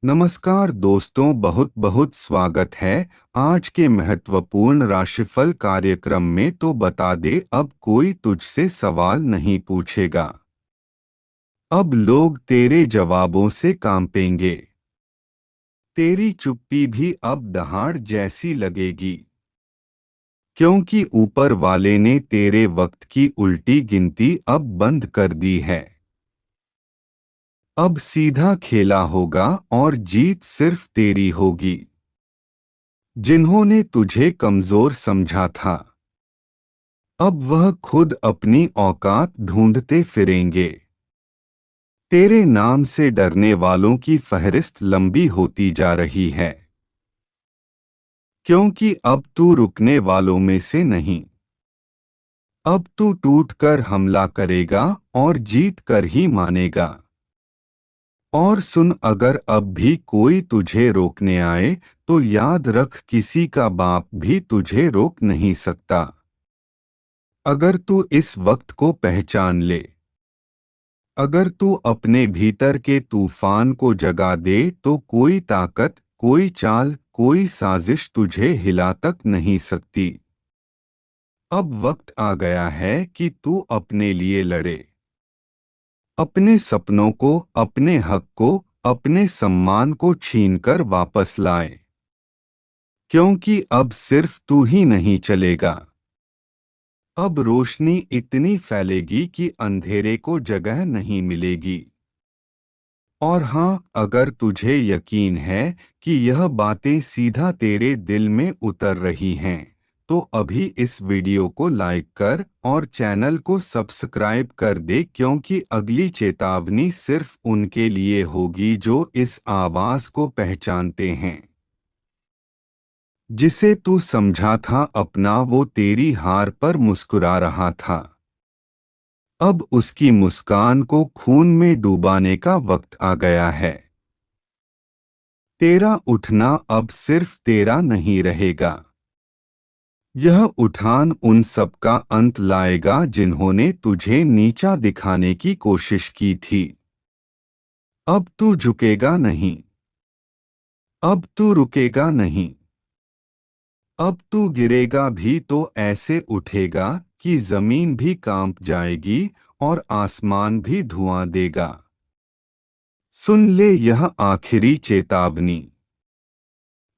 नमस्कार दोस्तों, बहुत बहुत स्वागत है। आज के महत्वपूर्ण राशिफल कार्यक्रम में तो बता दे, अब कोई तुझसे सवाल नहीं पूछेगा। अब लोग तेरे जवाबों से कांपेंगे। तेरी चुप्पी भी अब दहाड़ जैसी लगेगी, क्योंकि ऊपर वाले ने तेरे वक्त की उल्टी गिनती अब बंद कर दी है। अब सीधा खेला होगा और जीत सिर्फ तेरी होगी। जिन्होंने तुझे कमजोर समझा था, अब वह खुद अपनी औकात ढूंढते फिरेंगे। तेरे नाम से डरने वालों की फहरिस्त लंबी होती जा रही है, क्योंकि अब तू रुकने वालों में से नहीं। अब तू टूट कर हमला करेगा और जीत कर ही मानेगा। और सुन, अगर अब भी कोई तुझे रोकने आए तो याद रख, किसी का बाप भी तुझे रोक नहीं सकता। अगर तू इस वक्त को पहचान ले, अगर तू अपने भीतर के तूफान को जगा दे, तो कोई ताकत, कोई चाल, कोई साजिश तुझे हिला तक नहीं सकती। अब वक्त आ गया है कि तू अपने लिए लड़े, अपने सपनों को, अपने हक को, अपने सम्मान को छीनकर वापस लाए। क्योंकि अब सिर्फ तू ही नहीं चलेगा। अब रोशनी इतनी फैलेगी कि अंधेरे को जगह नहीं मिलेगी। और हाँ, अगर तुझे यकीन है कि यह बातें सीधा तेरे दिल में उतर रही हैं, तो अभी इस वीडियो को लाइक कर और चैनल को सब्सक्राइब कर दे, क्योंकि अगली चेतावनी सिर्फ उनके लिए होगी जो इस आवाज को पहचानते हैं। जिसे तू समझा था अपना, वो तेरी हार पर मुस्कुरा रहा था। अब उसकी मुस्कान को खून में डुबाने का वक्त आ गया है। तेरा उठना अब सिर्फ तेरा नहीं रहेगा। यह उठान उन सब का अंत लाएगा जिन्होंने तुझे नीचा दिखाने की कोशिश की थी। अब तू झुकेगा नहीं, अब तू रुकेगा नहीं। अब तू गिरेगा भी तो ऐसे उठेगा कि जमीन भी कांप जाएगी और आसमान भी धुआं देगा। सुन ले यह आखिरी चेतावनी।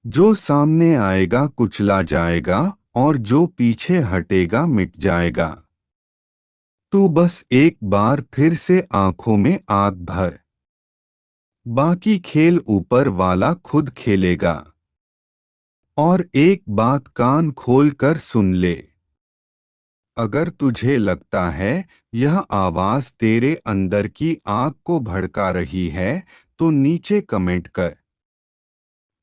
जो सामने आएगा कुचला जाएगा, और जो पीछे हटेगा मिट जाएगा। तू बस एक बार फिर से आंखों में आग भर। बाकी खेल ऊपर वाला खुद खेलेगा। और एक बात कान खोल कर सुन ले। अगर तुझे लगता है यह आवाज तेरे अंदर की आग को भड़का रही है, तो नीचे कमेंट कर,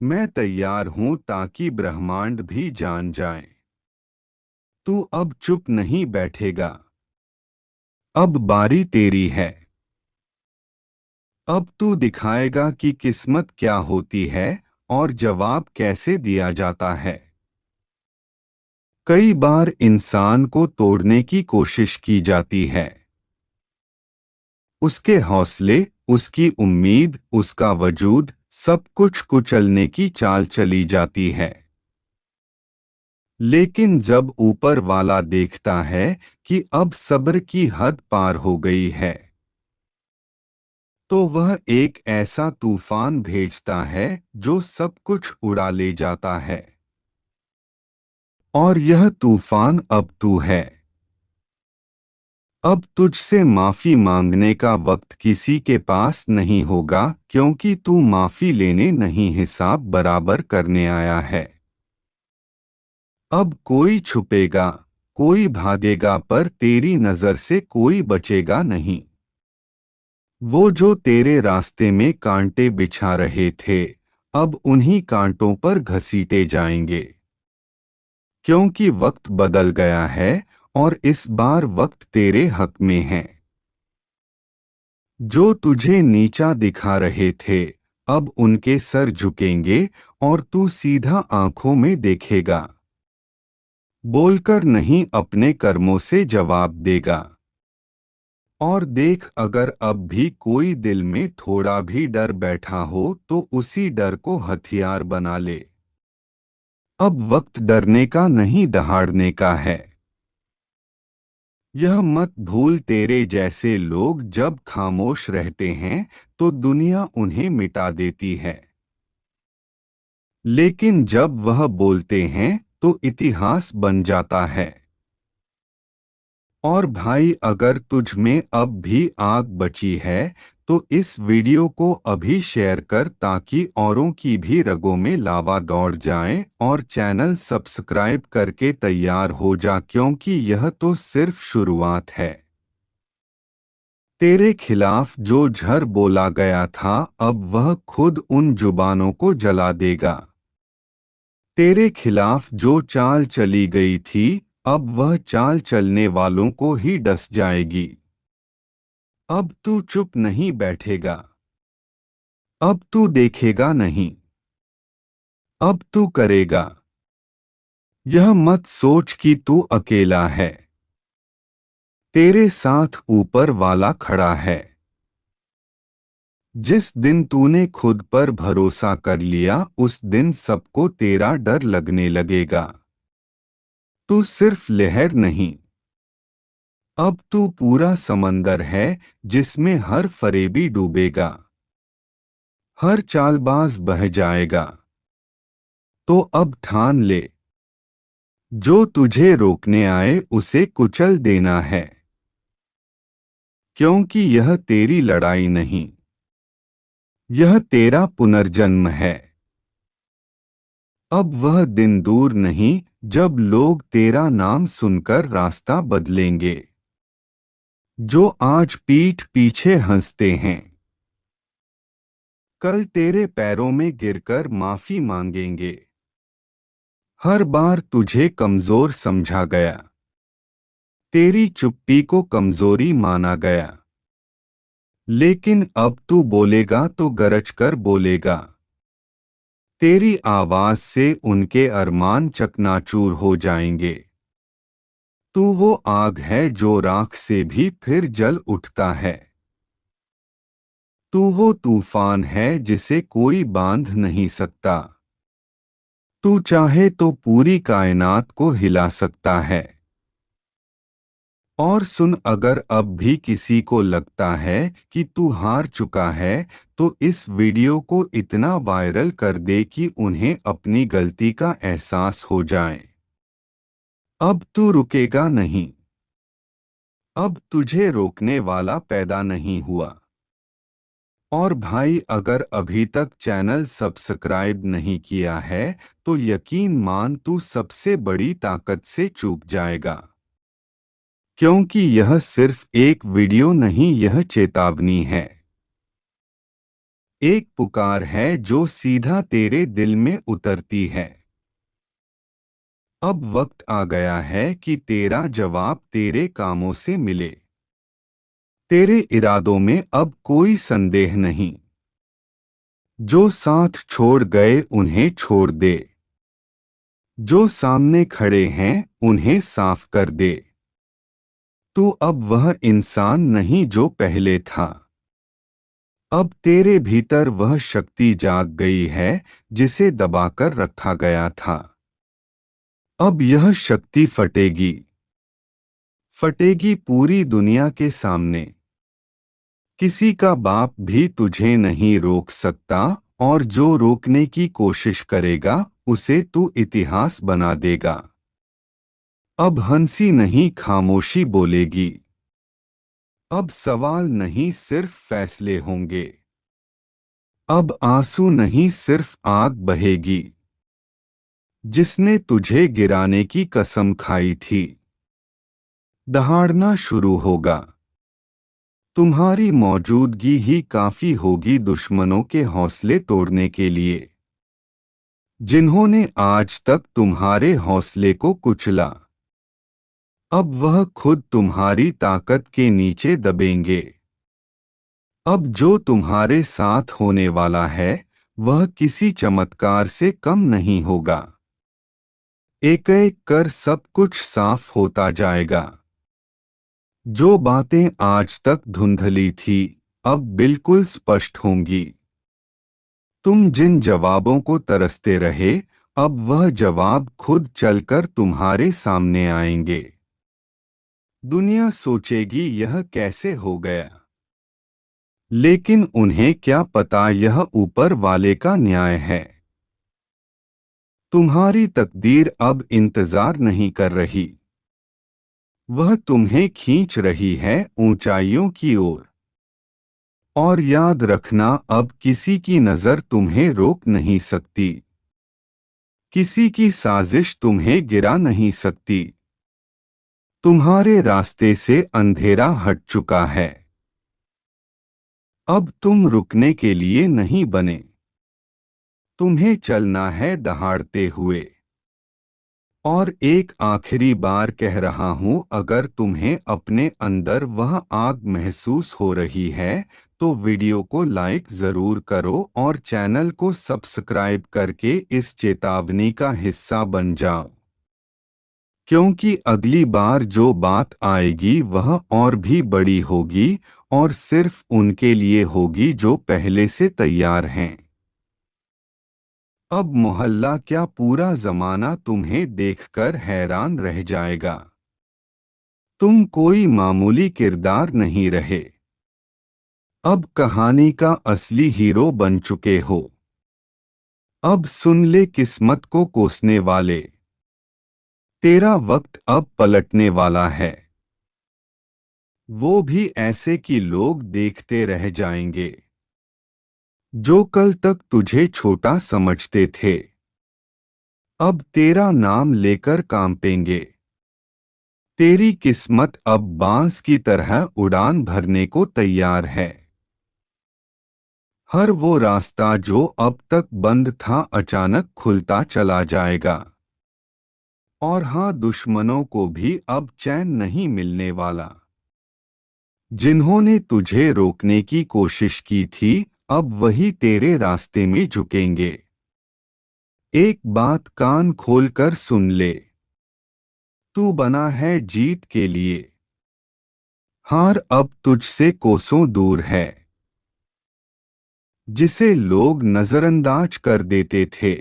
मैं तैयार हूं, ताकि ब्रह्मांड भी जान जाए। तू अब चुप नहीं बैठेगा। अब बारी तेरी है। अब तू दिखाएगा कि किस्मत क्या होती है और जवाब कैसे दिया जाता है। कई बार इंसान को तोड़ने की कोशिश की जाती है। उसके हौसले, उसकी उम्मीद, उसका वजूद, सब कुछ कुचलने की चाल चली जाती है। लेकिन जब ऊपर वाला देखता है कि अब सब्र की हद पार हो गई है, तो वह एक ऐसा तूफान भेजता है जो सब कुछ उड़ा ले जाता है। और यह तूफान अब तू है। अब तुझसे माफी मांगने का वक्त किसी के पास नहीं होगा, क्योंकि तू माफी लेने नहीं, हिसाब बराबर करने आया है। अब कोई छुपेगा, कोई भागेगा, पर तेरी नजर से कोई बचेगा नहीं। वो जो तेरे रास्ते में कांटे बिछा रहे थे, अब उन्हीं कांटों पर घसीटे जाएंगे। क्योंकि वक्त बदल गया है और इस बार वक्त तेरे हक में है। जो तुझे नीचा दिखा रहे थे, अब उनके सर झुकेंगे और तू सीधा आंखों में देखेगा। बोलकर नहीं, अपने कर्मों से जवाब देगा। और देख, अगर अब भी कोई दिल में थोड़ा भी डर बैठा हो तो उसी डर को हथियार बना ले। अब वक्त डरने का नहीं, दहाड़ने का है। यह मत भूल, तेरे जैसे लोग जब खामोश रहते हैं तो दुनिया उन्हें मिटा देती है, लेकिन जब वह बोलते हैं तो इतिहास बन जाता है। और भाई, अगर तुझ में अब भी आग बची है तो इस वीडियो को अभी शेयर कर, ताकि औरों की भी रगों में लावा दौड़ जाए, और चैनल सब्सक्राइब करके तैयार हो जा, क्योंकि यह तो सिर्फ शुरुआत है। तेरे खिलाफ जो झर बोला गया था, अब वह खुद उन जुबानों को जला देगा। तेरे खिलाफ जो चाल चली गई थी, अब वह चाल चलने वालों को ही डस जाएगी। अब तू चुप नहीं बैठेगा, अब तू देखेगा नहीं, अब तू करेगा। यह मत सोच कि तू अकेला है, तेरे साथ ऊपर वाला खड़ा है। जिस दिन तूने खुद पर भरोसा कर लिया, उस दिन सबको तेरा डर लगने लगेगा। तू सिर्फ लहर नहीं, अब तू पूरा समंदर है, जिसमें हर फरेबी डूबेगा, हर चालबाज बह जाएगा। तो अब ठान ले, जो तुझे रोकने आए उसे कुचल देना है, क्योंकि यह तेरी लड़ाई नहीं, यह तेरा पुनर्जन्म है। अब वह दिन दूर नहीं जब लोग तेरा नाम सुनकर रास्ता बदलेंगे। जो आज पीठ पीछे हंसते हैं, कल तेरे पैरों में गिरकर माफी मांगेंगे। हर बार तुझे कमजोर समझा गया, तेरी चुप्पी को कमजोरी माना गया, लेकिन अब तू बोलेगा तो गरज कर बोलेगा। तेरी आवाज से उनके अरमान चकनाचूर हो जाएंगे। तू वो आग है जो राख से भी फिर जल उठता है। तू वो तूफान है जिसे कोई बांध नहीं सकता। तू चाहे तो पूरी कायनात को हिला सकता है। और सुन, अगर अब भी किसी को लगता है कि तू हार चुका है, तो इस वीडियो को इतना वायरल कर दे कि उन्हें अपनी गलती का एहसास हो जाए। अब तू रुकेगा नहीं, अब तुझे रोकने वाला पैदा नहीं हुआ। और भाई, अगर अभी तक चैनल सब्सक्राइब नहीं किया है तो यकीन मान, तू सबसे बड़ी ताकत से चूक जाएगा, क्योंकि यह सिर्फ एक वीडियो नहीं, यह चेतावनी है। एक पुकार है जो सीधा तेरे दिल में उतरती है। अब वक्त आ गया है कि तेरा जवाब तेरे कामों से मिले। तेरे इरादों में अब कोई संदेह नहीं। जो साथ छोड़ गए उन्हें छोड़ दे, जो सामने खड़े हैं उन्हें साफ कर दे। तू अब वह इंसान नहीं जो पहले था। अब तेरे भीतर वह शक्ति जाग गई है जिसे दबाकर रखा गया था। अब यह शक्ति फटेगी, फटेगी पूरी दुनिया के सामने। किसी का बाप भी तुझे नहीं रोक सकता, और जो रोकने की कोशिश करेगा उसे तू इतिहास बना देगा। अब हंसी नहीं, खामोशी बोलेगी। अब सवाल नहीं, सिर्फ फैसले होंगे। अब आंसू नहीं, सिर्फ आग बहेगी। जिसने तुझे गिराने की कसम खाई थी, दहाड़ना शुरू होगा। तुम्हारी मौजूदगी ही काफी होगी दुश्मनों के हौसले तोड़ने के लिए, जिन्होंने आज तक तुम्हारे हौसले को कुचला। अब वह खुद तुम्हारी ताकत के नीचे दबेंगे। अब जो तुम्हारे साथ होने वाला है वह किसी चमत्कार से कम नहीं होगा। एक एक कर सब कुछ साफ होता जाएगा। जो बातें आज तक धुंधली थी अब बिल्कुल स्पष्ट होंगी। तुम जिन जवाबों को तरसते रहे अब वह जवाब खुद चलकर तुम्हारे सामने आएंगे। दुनिया सोचेगी यह कैसे हो गया, लेकिन उन्हें क्या पता यह ऊपर वाले का न्याय है। तुम्हारी तकदीर अब इंतजार नहीं कर रही, वह तुम्हें खींच रही है ऊंचाइयों की ओर। और याद रखना अब किसी की नजर तुम्हें रोक नहीं सकती, किसी की साजिश तुम्हें गिरा नहीं सकती। तुम्हारे रास्ते से अंधेरा हट चुका है, अब तुम रुकने के लिए नहीं बने, तुम्हें चलना है दहाड़ते हुए। और एक आखिरी बार कह रहा हूं, अगर तुम्हें अपने अंदर वह आग महसूस हो रही है तो वीडियो को लाइक जरूर करो और चैनल को सब्सक्राइब करके इस चेतावनी का हिस्सा बन जाओ, क्योंकि अगली बार जो बात आएगी वह और भी बड़ी होगी और सिर्फ उनके लिए होगी जो पहले से तैयार हैं। अब मोहल्ला क्या पूरा जमाना तुम्हें देखकर हैरान रह जाएगा। तुम कोई मामूली किरदार नहीं रहे, अब कहानी का असली हीरो बन चुके हो। अब सुन ले किस्मत को कोसने वाले, तेरा वक्त अब पलटने वाला है। वो भी ऐसे कि लोग देखते रह जाएंगे, जो कल तक तुझे छोटा समझते थे अब तेरा नाम लेकर कांपेंगे। तेरी किस्मत अब बांस की तरह उड़ान भरने को तैयार है। हर वो रास्ता जो अब तक बंद था अचानक खुलता चला जाएगा। और हाँ, दुश्मनों को भी अब चैन नहीं मिलने वाला। जिन्होंने तुझे रोकने की कोशिश की थी अब वही तेरे रास्ते में झुकेंगे। एक बात कान खोलकर सुन ले, तू बना है जीत के लिए, हार अब तुझसे कोसों दूर है। जिसे लोग नजरअंदाज कर देते थे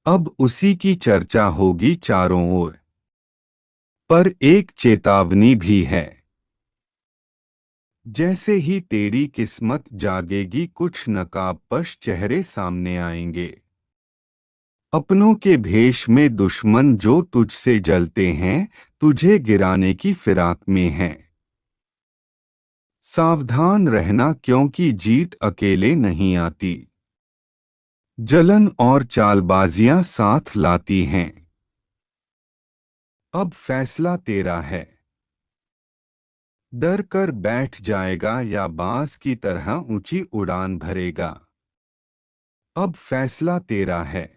अब उसी की चर्चा होगी चारों ओर। पर एक चेतावनी भी है, जैसे ही तेरी किस्मत जागेगी कुछ नकाबपोश चेहरे सामने आएंगे। अपनों के भेष में दुश्मन जो तुझसे जलते हैं, तुझे गिराने की फिराक में हैं। सावधान रहना, क्योंकि जीत अकेले नहीं आती, जलन और चालबाजियां साथ लाती हैं। अब फैसला तेरा है, डर कर बैठ जाएगा या बांस की तरह ऊंची उड़ान भरेगा। अब फैसला तेरा है,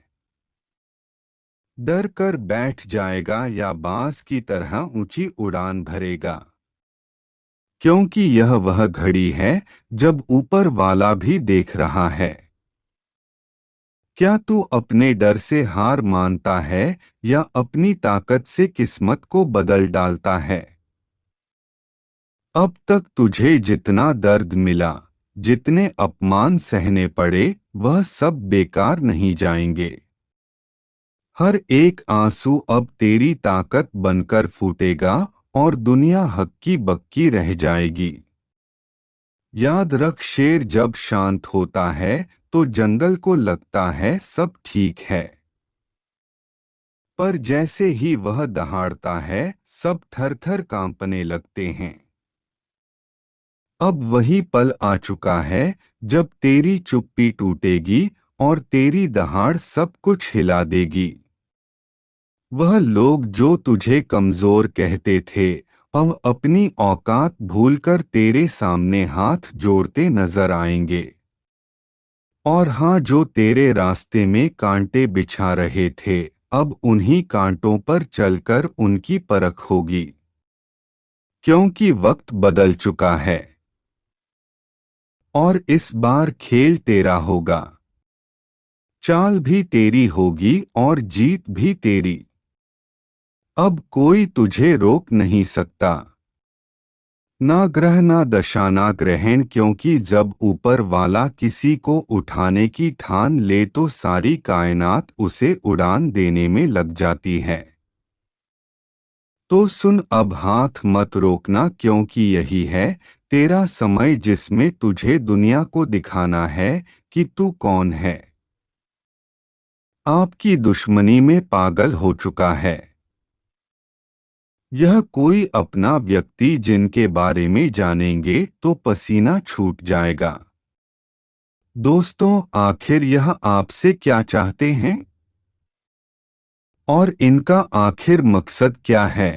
डर कर बैठ जाएगा या बांस की तरह ऊंची उड़ान भरेगा। क्योंकि यह वह घड़ी है जब ऊपर वाला भी देख रहा है। क्या तू अपने डर से हार मानता है या अपनी ताकत से किस्मत को बदल डालता है। अब तक तुझे जितना दर्द मिला, जितने अपमान सहने पड़े, वह सब बेकार नहीं जाएंगे। हर एक आंसू अब तेरी ताकत बनकर फूटेगा और दुनिया हक्की बक्की रह जाएगी। याद रख, शेर जब शांत होता है तो जंगल को लगता है सब ठीक है, पर जैसे ही वह दहाड़ता है सब थर-थर कांपने लगते हैं। अब वही पल आ चुका है जब तेरी चुप्पी टूटेगी और तेरी दहाड़ सब कुछ हिला देगी। वह लोग जो तुझे कमजोर कहते थे अब अपनी औकात भूलकर तेरे सामने हाथ जोड़ते नजर आएंगे। और हाँ, जो तेरे रास्ते में कांटे बिछा रहे थे अब उन्हीं कांटों पर चलकर उनकी परख होगी, क्योंकि वक्त बदल चुका है और इस बार खेल तेरा होगा। चाल भी तेरी होगी और जीत भी तेरी। अब कोई तुझे रोक नहीं सकता। ना ग्रह ना दशा ना ग्रहण, क्योंकि जब ऊपर वाला किसी को उठाने की ठान ले तो सारी कायनात उसे उड़ान देने में लग जाती है। तो सुन अब हाथ मत रोकना, क्योंकि यही है तेरा समय जिसमें तुझे दुनिया को दिखाना है कि तू कौन है। आपकी दुश्मनी में पागल हो चुका है यह कोई अपना व्यक्ति, जिनके बारे में जानेंगे तो पसीना छूट जाएगा। दोस्तों, आखिर यह आपसे क्या चाहते हैं और इनका आखिर मकसद क्या है?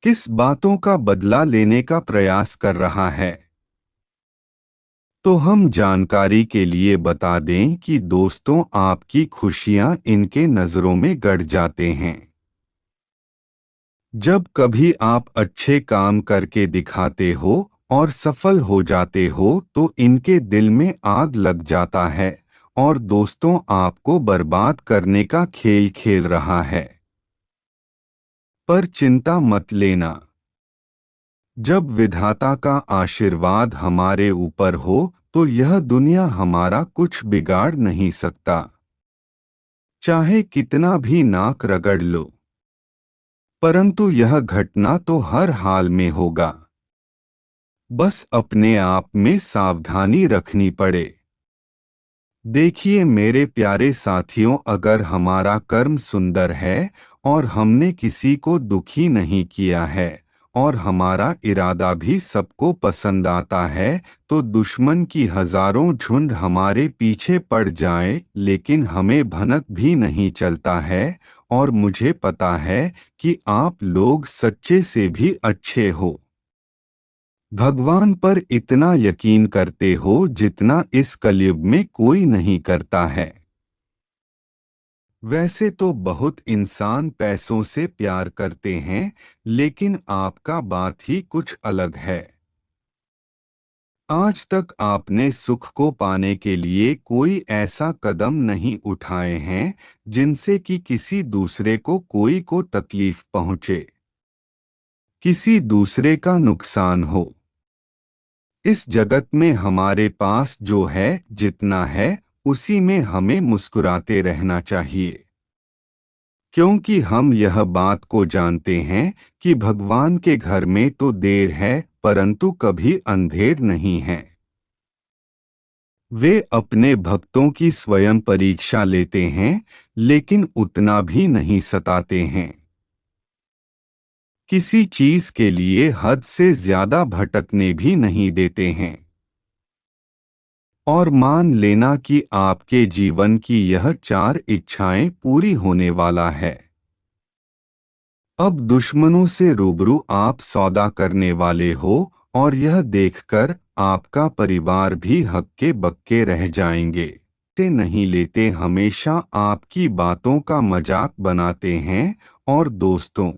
किस बातों का बदला लेने का प्रयास कर रहा है? तो हम जानकारी के लिए बता दें कि दोस्तों, आपकी खुशियां इनके नजरों में गड़ जाते हैं। जब कभी आप अच्छे काम करके दिखाते हो और सफल हो जाते हो तो इनके दिल में आग लग जाता है और दोस्तों, आपको बर्बाद करने का खेल खेल रहा है। पर चिंता मत लेना, जब विधाता का आशीर्वाद हमारे ऊपर हो तो यह दुनिया हमारा कुछ बिगाड़ नहीं सकता, चाहे कितना भी नाक रगड़ लो। परंतु यह घटना तो हर हाल में होगा, बस अपने आप में सावधानी रखनी पड़े। देखिए मेरे प्यारे साथियों, अगर हमारा कर्म सुंदर है और हमने किसी को दुखी नहीं किया है और हमारा इरादा भी सबको पसंद आता है तो दुश्मन की हजारों झुंड हमारे पीछे पड़ जाए लेकिन हमें भनक भी नहीं चलता है। और मुझे पता है कि आप लोग सच्चे से भी अच्छे हो, भगवान पर इतना यकीन करते हो जितना इस कलयुग में कोई नहीं करता है। वैसे तो बहुत इंसान पैसों से प्यार करते हैं, लेकिन आपका बात ही कुछ अलग है। आज तक आपने सुख को पाने के लिए कोई ऐसा कदम नहीं उठाए हैं जिनसे कि किसी दूसरे को को तकलीफ पहुंचे, किसी दूसरे का नुकसान हो। इस जगत में हमारे पास जो है, जितना है, उसी में हमें मुस्कुराते रहना चाहिए, क्योंकि हम यह बात को जानते हैं कि भगवान के घर में तो देर है परंतु कभी अंधेर नहीं है। वे अपने भक्तों की स्वयं परीक्षा लेते हैं लेकिन उतना भी नहीं सताते हैं। किसी चीज के लिए हद से ज्यादा भटकने भी नहीं देते हैं। और मान लेना कि आपके जीवन की यह 4 इच्छाएं पूरी होने वाला है। अब दुश्मनों से रूबरू आप सौदा करने वाले हो और यह देखकर आपका परिवार भी हक्के बक्के रह जाएंगे। ते नहीं लेते, हमेशा आपकी बातों का मजाक बनाते हैं। और दोस्तों,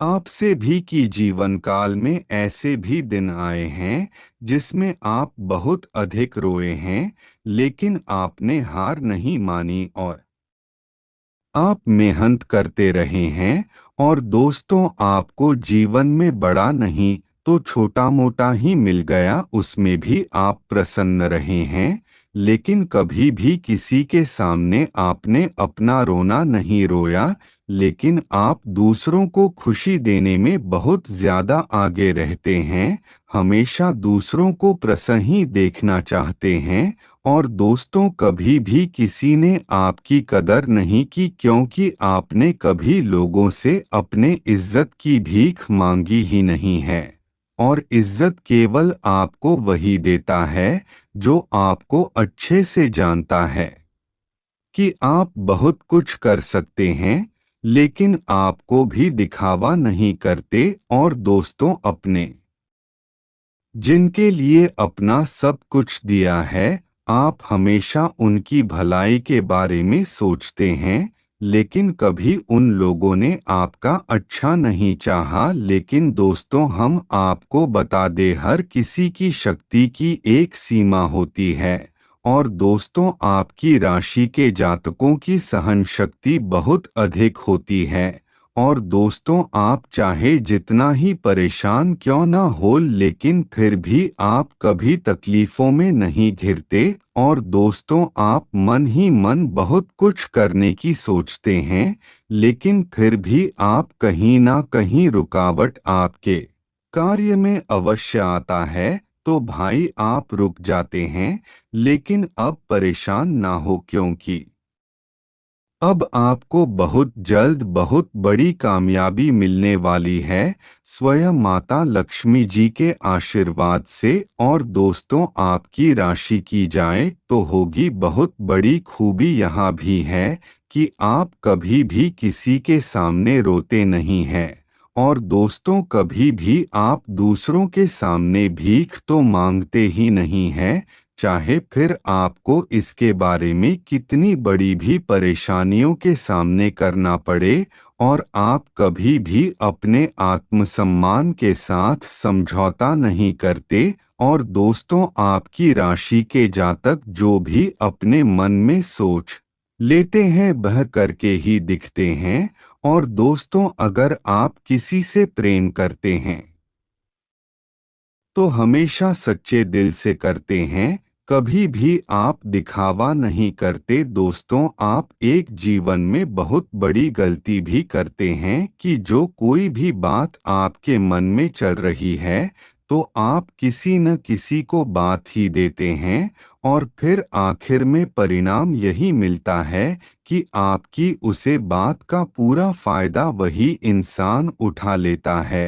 आपसे भी कि जीवन काल में ऐसे भी दिन आए हैं जिसमें आप बहुत अधिक रोए हैं, लेकिन आपने हार नहीं मानी और आप मेहनत करते रहे हैं। और दोस्तों, आपको जीवन में बड़ा नहीं तो छोटा मोटा ही मिल गया, उसमें भी आप प्रसन्न रहे हैं, लेकिन कभी भी किसी के सामने आपने अपना रोना नहीं रोया, लेकिन आप दूसरों को खुशी देने में बहुत ज्यादा आगे रहते हैं, हमेशा दूसरों को प्रसन्न ही देखना चाहते हैं। और दोस्तों, कभी भी किसी ने आपकी कदर नहीं की, क्योंकि आपने कभी लोगों से अपने इज्जत की भीख मांगी ही नहीं है। और इज्जत केवल आपको वही देता है जो आपको अच्छे से जानता है कि आप बहुत कुछ कर सकते हैं, लेकिन आपको भी दिखावा नहीं करते। और दोस्तों, अपने जिनके लिए अपना सब कुछ दिया है, आप हमेशा उनकी भलाई के बारे में सोचते हैं, लेकिन कभी उन लोगों ने आपका अच्छा नहीं चाहा। लेकिन दोस्तों, हम आपको बता दें, हर किसी की शक्ति की एक सीमा होती है। और दोस्तों, आपकी राशि के जातकों की सहन शक्ति बहुत अधिक होती है और दोस्तों आप चाहे जितना ही परेशान क्यों ना हो लेकिन फिर भी आप कभी तकलीफ़ों में नहीं घिरते। और दोस्तों आप मन ही मन बहुत कुछ करने की सोचते हैं, लेकिन फिर भी आप कहीं ना कहीं रुकावट आपके कार्य में अवश्य आता है। तो भाई आप रुक जाते हैं, लेकिन अब परेशान ना हो, क्योंकि अब आपको बहुत जल्द बहुत बड़ी कामयाबी मिलने वाली है, स्वयं माता लक्ष्मी जी के आशीर्वाद से। और दोस्तों आपकी राशि की जाए तो होगी बहुत बड़ी खूबी यहाँ भी है कि आप कभी भी किसी के सामने रोते नहीं हैं। और दोस्तों कभी भी आप दूसरों के सामने भीख तो मांगते ही नहीं हैं, चाहे फिर आपको इसके बारे में कितनी बड़ी भी परेशानियों के सामने करना पड़े। और आप कभी भी अपने आत्मसम्मान के साथ समझौता नहीं करते। और दोस्तों आपकी राशि के जातक जो भी अपने मन में सोच लेते हैं वह करके ही दिखते हैं। और दोस्तों अगर आप किसी से प्रेम करते हैं तो हमेशा सच्चे दिल से करते हैं, कभी भी आप दिखावा नहीं करते। दोस्तों आप एक जीवन में बहुत बड़ी गलती भी करते हैं कि जो कोई भी बात आपके मन में चल रही है तो आप किसी न किसी को बात ही देते हैं, और फिर आखिर में परिणाम यही मिलता है कि आपकी उसे बात का पूरा फायदा वही इंसान उठा लेता है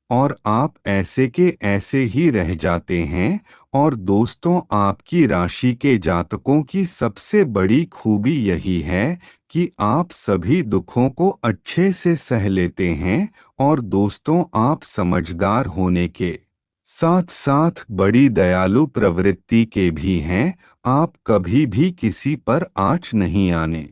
और आप ऐसे के ऐसे ही रह जाते हैं। और दोस्तों आपकी राशि के जातकों की सबसे बड़ी खूबी यही है कि आप सभी दुखों को अच्छे से सह लेते हैं। और दोस्तों आप समझदार होने के साथ साथ बड़ी दयालु प्रवृत्ति के भी हैं। आप कभी भी किसी पर आँच नहीं आने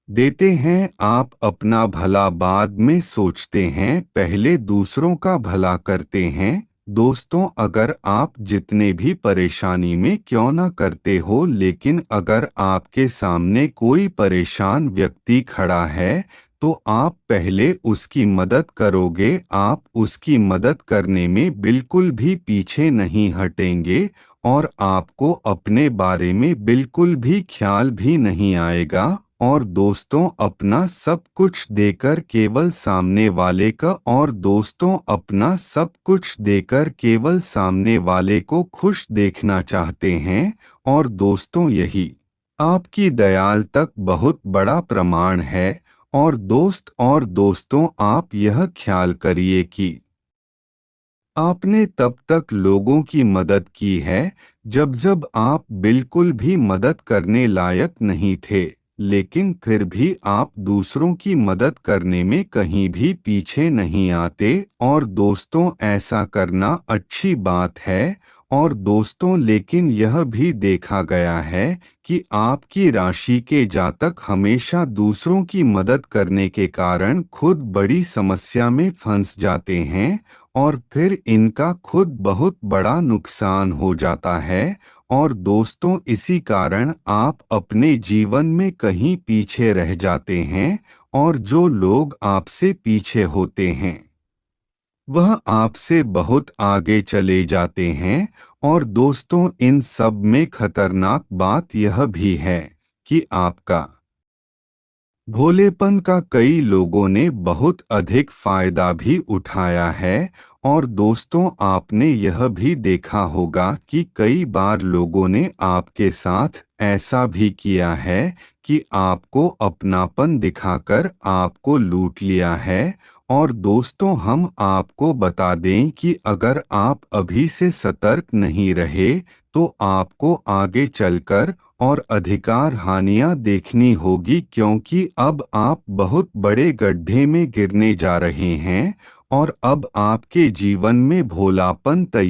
देते हैं। आप अपना भला बाद में सोचते हैं, पहले दूसरों का भला करते हैं। दोस्तों अगर आप जितने भी परेशानी में क्यों ना करते हो, लेकिन अगर आपके सामने कोई परेशान व्यक्ति खड़ा है तो आप पहले उसकी मदद करोगे। आप उसकी मदद करने में बिल्कुल भी पीछे नहीं हटेंगे, और आपको अपने बारे में बिल्कुल भी ख्याल भी नहीं आएगा। और दोस्तों अपना सब कुछ देकर केवल सामने वाले का और दोस्तों अपना सब कुछ देकर केवल सामने वाले को खुश देखना चाहते हैं। और दोस्तों यही आपकी दयाल तक बहुत बड़ा प्रमाण है। और दोस्तों आप यह ख्याल करिए कि आपने तब तक लोगों की मदद की है जब जब आप बिल्कुल भी मदद करने लायक नहीं थे, लेकिन फिर भी आप दूसरों की मदद करने में कहीं भी पीछे नहीं आते। और दोस्तों ऐसा करना अच्छी बात है। और दोस्तों लेकिन यह भी देखा गया है कि आपकी राशि के जातक हमेशा दूसरों की मदद करने के कारण खुद बड़ी समस्या में फंस जाते हैं, और फिर इनका खुद बहुत बड़ा नुकसान हो जाता है। और दोस्तों इसी कारण आप अपने जीवन में कहीं पीछे रह जाते हैं, और जो लोग आपसे पीछे होते हैं वह आपसे बहुत आगे चले जाते हैं। और दोस्तों इन सब में खतरनाक बात यह भी है कि आपका भोलेपन का कई लोगों ने बहुत अधिक फायदा भी उठाया है। और दोस्तों आपने यह भी देखा होगा कि कई बार लोगों ने आपके साथ ऐसा भी किया है कि आपको अपनापन दिखाकर आपको लूट लिया है। और दोस्तों हम आपको बता दें कि अगर आप अभी से सतर्क नहीं रहे तो आपको आगे चलकर और अधिकार हानियां देखनी होगी, क्योंकि अब आप बहुत बड़े गड्ढे में गिरने जा रहे हैं। और अब आपके जीवन में भोलापन तैयार